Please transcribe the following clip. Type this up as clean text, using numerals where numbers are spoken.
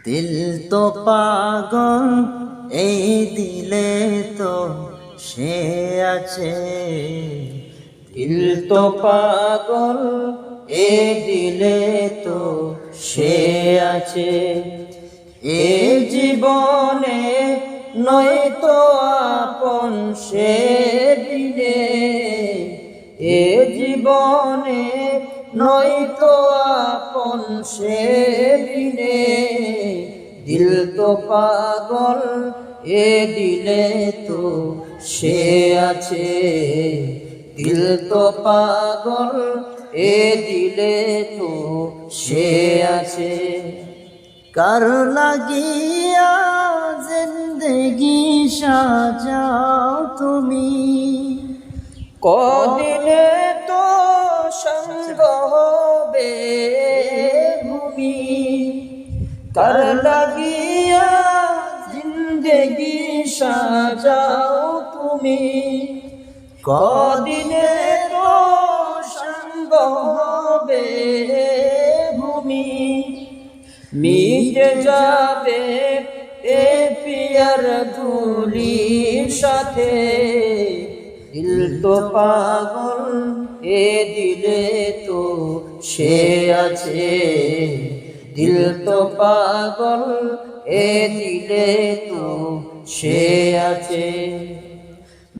দিল তো পাগল এই দিলে তো সে আছে, দিল তো পাগল এই দিলে তো সে আছে। এ জীবনে নয়তো আপন সে দিলে, এ জীবনে নয়তো আপন সে দিলে, দিল তো পাগল এ দিলে তো সে আছে, দিল তো পাগল এ দিলে তো সে আছে। কার লাগিয়া জিন্দেগি সাজাও তুমি, কদিনে তো সঙ্গ হবে ভূমি। কার লাগিয়া জিন্দেগি সাজাও তুমি, কদিনে তো সঙ্গ হবে ভূমি। মিটে যাবে এ পিয়ার ধুলির সাথে, দিল তো পাগল এ দিলে তো সে আছে, দিল তো পাগল এ দিলে তো সে আছে।